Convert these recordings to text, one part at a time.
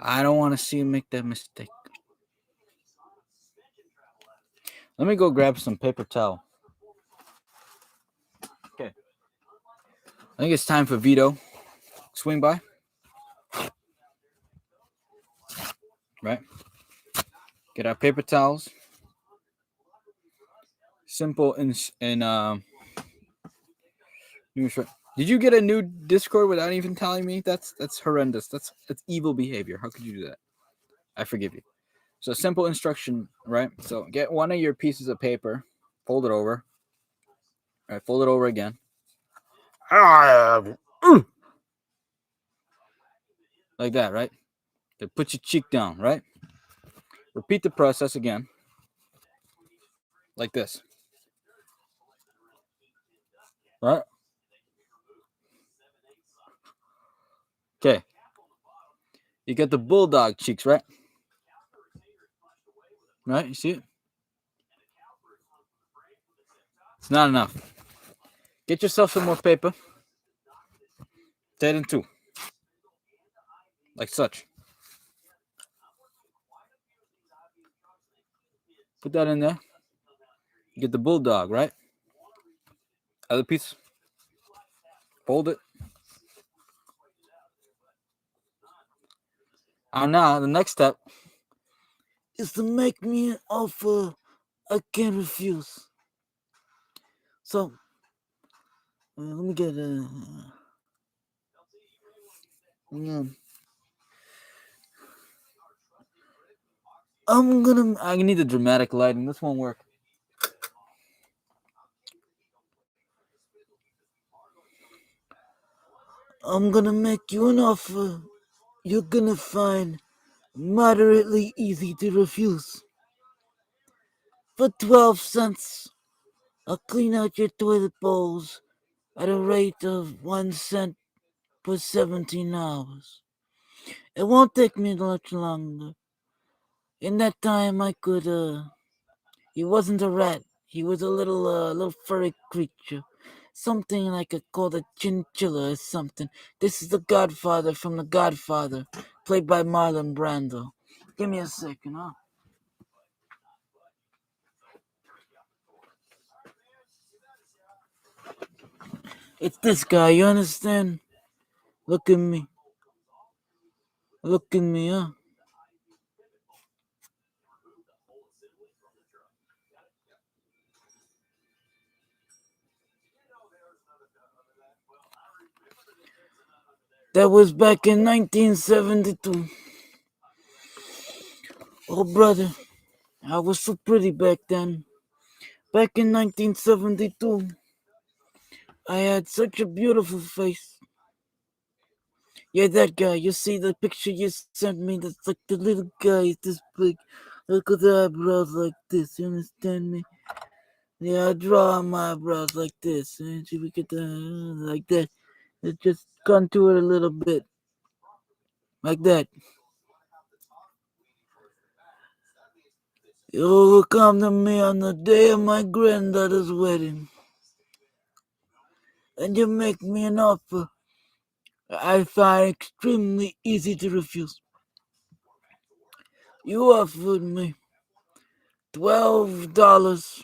I don't want to see you make that mistake. Let me go grab some paper towel. Okay. I think it's time for Vito. Swing by. Right? Get our paper towels. Simple and Did you get a new Discord without even telling me? That's horrendous. That's evil behavior. How could you do that? I forgive you. So simple instruction, right? So get one of your pieces of paper, fold it over. All right, fold it over again. Like that, right? Then put your cheek down, right? Repeat the process again. Like this. Right? Okay. You get the bulldog cheeks, right? Right? You see it? It's not enough. Get yourself some more paper. Tear it in two. Like such. Put that in there. You get the bulldog, right? Other piece. Fold it. And now the next step is to make me an offer I can't refuse. So let me get a. I need the dramatic lighting. This won't work. I'm gonna make you an offer you're gonna find moderately easy to refuse. For 12 cents, I'll clean out your toilet bowls at a rate of 1 cent per 17 hours. It won't take me much longer. In that time, I could, he wasn't a rat. He was a little furry creature. Something like called a chinchilla or something. This is the Godfather from The Godfather, played by Marlon Brando. Give me a second, huh? It's this guy, you understand? Look at me. Look at me, huh? That was back in 1972. Oh, brother, I was so pretty back then. Back in 1972, I had such a beautiful face. Yeah, that guy. You see the picture you sent me? That's like the little guy, this big. Look at the eyebrows like this. You understand me? Yeah, I draw my eyebrows like this. And see, we get the like that. Let's just contour it a little bit, like that. You will come to me on the day of my granddaughter's wedding, and you make me an offer I find extremely easy to refuse. You offered me $12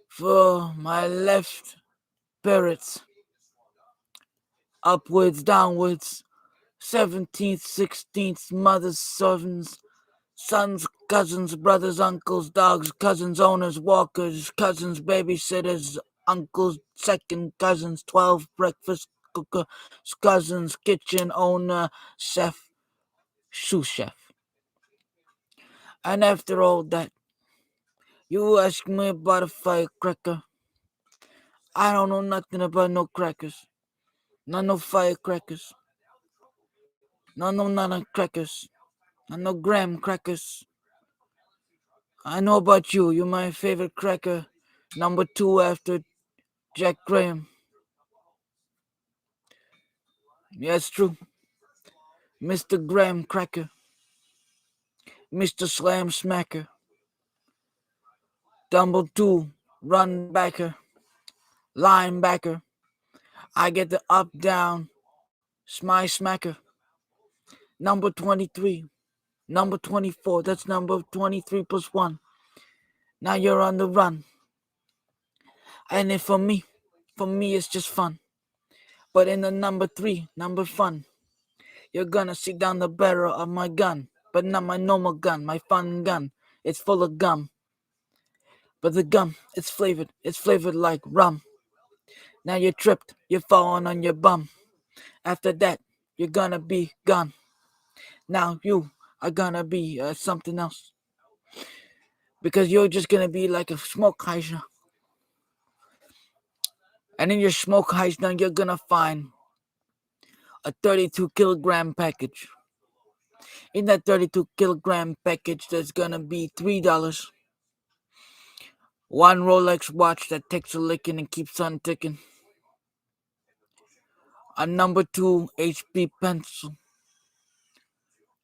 for my left parrots, upwards, downwards, 17th, 16th, mothers, sons, cousins, brothers, uncles, dogs, cousins, owners, walkers, cousins, babysitters, uncles, second cousins, 12 breakfast cookers, cousins, kitchen owner, chef, sous chef. And after all that, you ask me about a firecracker. I don't know nothing about no crackers. Not no firecrackers. Not no nana crackers. Not no graham crackers. I know about you. You're my favorite cracker. Number 2 after Jack Graham. Yeah, it's true. Mr. Graham Cracker. Mr. Slam Smacker. Dumble 2. Run backer. Linebacker. I get the up down. Smacker. Number 23. Number 24. That's number 23 plus 1. Now you're on the run. And if for me it's just fun. But in the number 3, number fun, you're gonna see down the barrel of my gun. But not my normal gun, my fun gun. It's full of gum. But the gum, it's flavored like rum. Now you're tripped, you're falling on your bum. After that, you're gonna be gone. Now you are gonna be something else. Because you're just gonna be like a Smokeheishner. And in your Smokeheishner, you're gonna find a 32 kilogram package. In that 32 kilogram package, there's gonna be $3. One Rolex watch that takes a licking and keeps on ticking. A number 2 HP pencil.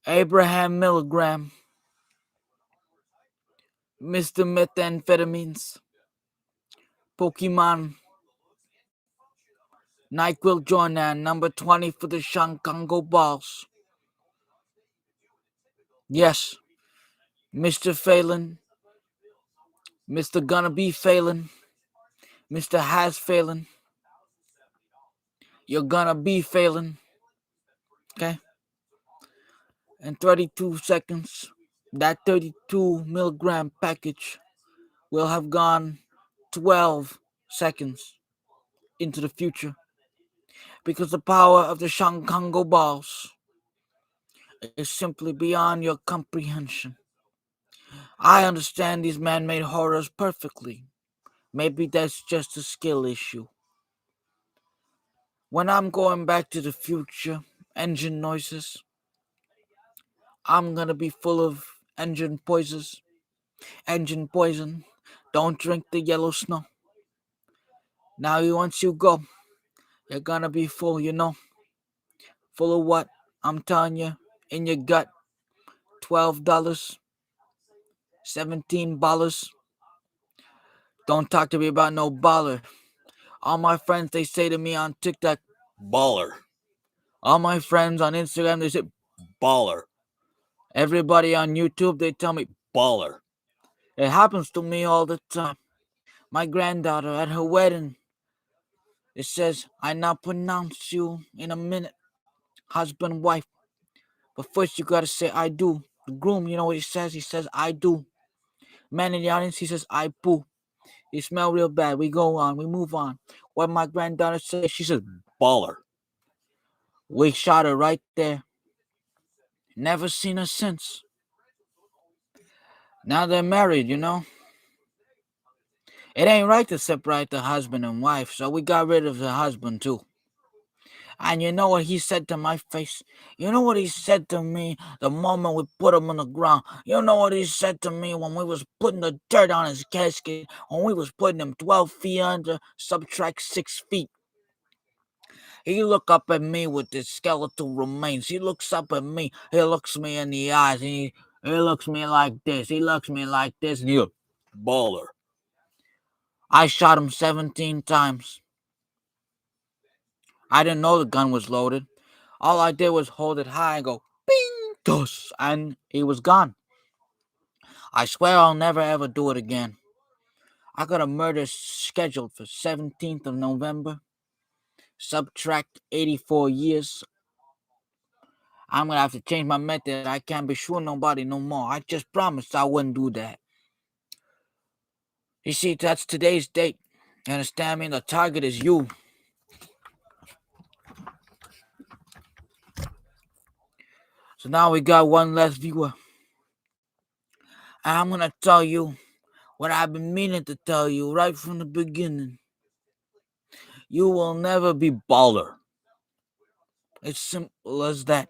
Abraham Milligram. Mr. Methamphetamines. Pokemon. NyQuil Jordan, number 20 for the Shankango balls. Yes, Mr. Phelan, Mr. Gonna Be Phelan, Mr. Has Phelan. You're gonna be Phelan. Okay? In 32 seconds, that 32 milligram package will have gone 12 seconds into the future. Because the power of the Shankango balls is simply beyond your comprehension. I understand these man-made horrors perfectly. Maybe that's just a skill issue. When I'm going back to the future, engine noises, I'm gonna be full of engine poisons. Engine poison. Don't drink the yellow snow. Now, once you go, you're gonna be full, Full of what? I'm telling you, in your gut, $12, $17. Don't talk to me about no baller. All my friends, they say to me on TikTok, baller. All my friends on Instagram, they say, baller. Everybody on YouTube, they tell me, baller. It happens to me all the time. My granddaughter at her wedding, it says, I now pronounce you in a minute, husband, wife. But first you gotta say, I do. The groom, you know what he says? He says, I do. Man in the audience, he says, I poo. You smell real bad. We go on, we move on. What my granddaughter says, she says, baller. We shot her right there. Never seen her since. Now they're married, It ain't right to separate the husband and wife, so we got rid of the husband too. And you know what he said to my face? You know what he said to me the moment we put him on the ground? You know what he said to me when we was putting the dirt on his casket? When we was putting him 12 feet under, subtract 6 feet. He looked up at me with his skeletal remains. He looks up at me. He looks me in the eyes. And he looks me like this. He looks me like this. And he's baller. I shot him 17 times. I didn't know the gun was loaded. All I did was hold it high and go, bing, dos, and he was gone. I swear I'll never ever do it again. I got a murder scheduled for 17th of November. Subtract 84 years. I'm going to have to change my method. I can't be shooting nobody no more. I just promised I wouldn't do that. You see, that's today's date. You understand me? The target is you. So now we got one less viewer. And I'm going to tell you what I've been meaning to tell you right from the beginning. You will never be baller. It's simple as that.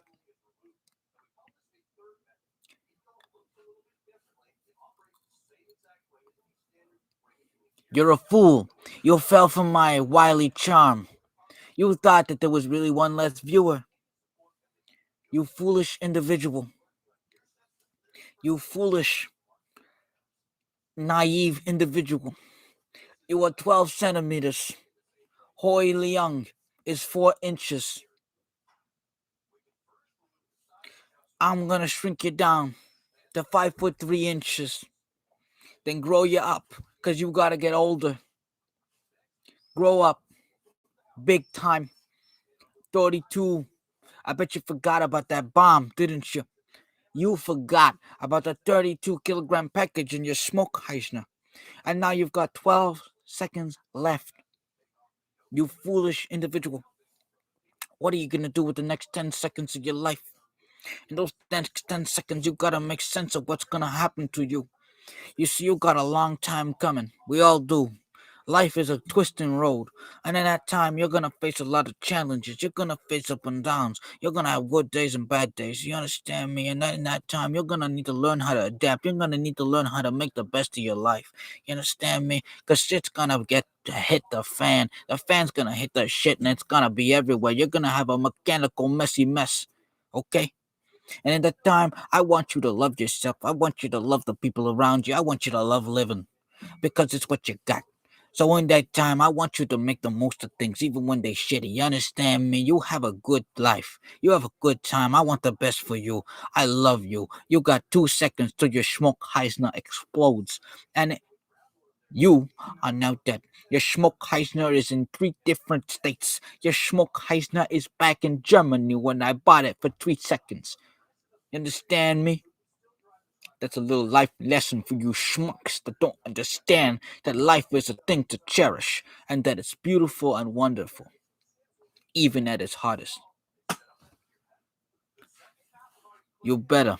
You're a fool. You fell for my wily charm. You thought that there was really one less viewer. You foolish individual. You foolish, naive individual. You are 12 centimeters. Hoi Liang is 4 inches. I'm gonna shrink you down to 5 foot 3 inches, then grow you up, cause you gotta get older. Grow up, big time. 32. I bet you forgot about that bomb, didn't you? You forgot about the 32 kilogram package in your Smokeheishner. And now you've got 12 seconds left. You foolish individual. What are you gonna do with the next 10 seconds of your life? In those next 10 seconds, you gotta make sense of what's gonna happen to you. You see, you got a long time coming. We all do. Life is a twisting road, and in that time, you're gonna face a lot of challenges. You're gonna face up and downs. You're gonna have good days and bad days. You understand me? And in that time, you're gonna need to learn how to adapt. You're gonna need to learn how to make the best of your life. You understand me? Cause shit's gonna get to hit the fan. The fan's gonna hit the shit, and it's gonna be everywhere. You're gonna have a mechanical, messy mess. Okay? And in that time, I want you to love yourself. I want you to love the people around you. I want you to love living because it's what you got. So in that time, I want you to make the most of things, even when they shitty. You understand me? You have a good life. You have a good time. I want the best for you. I love you. You got 2 seconds till your Smokeheishner explodes. And you are now dead. Your Smokeheishner is in 3 different states. Your Smokeheishner is back in Germany when I bought it for 3 seconds. You understand me? That's a little life lesson for you schmucks that don't understand that life is a thing to cherish and that it's beautiful and wonderful, even at its hardest. You better,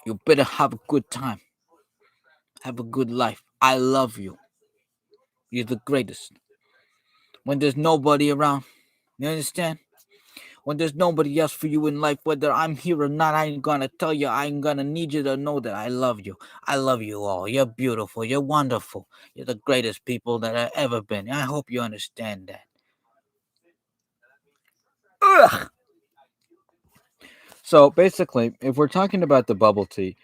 you better have a good time, have a good life. I love you. You're the greatest. When there's nobody around, you understand? When there's nobody else for you in life, whether I'm here or not, I ain't gonna tell you. I'm gonna need you to know that I love you. I love you all. You're beautiful. You're wonderful. You're the greatest people that I've ever been. I hope you understand that. Ugh. So basically, if we're talking about the bubble tea,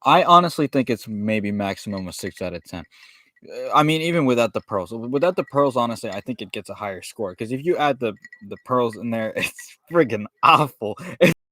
I honestly think it's maybe maximum a 6 out of 10. I mean, even without the pearls. Without the pearls, honestly, I think it gets a higher score. Because if you add the pearls in there, it's friggin' awful.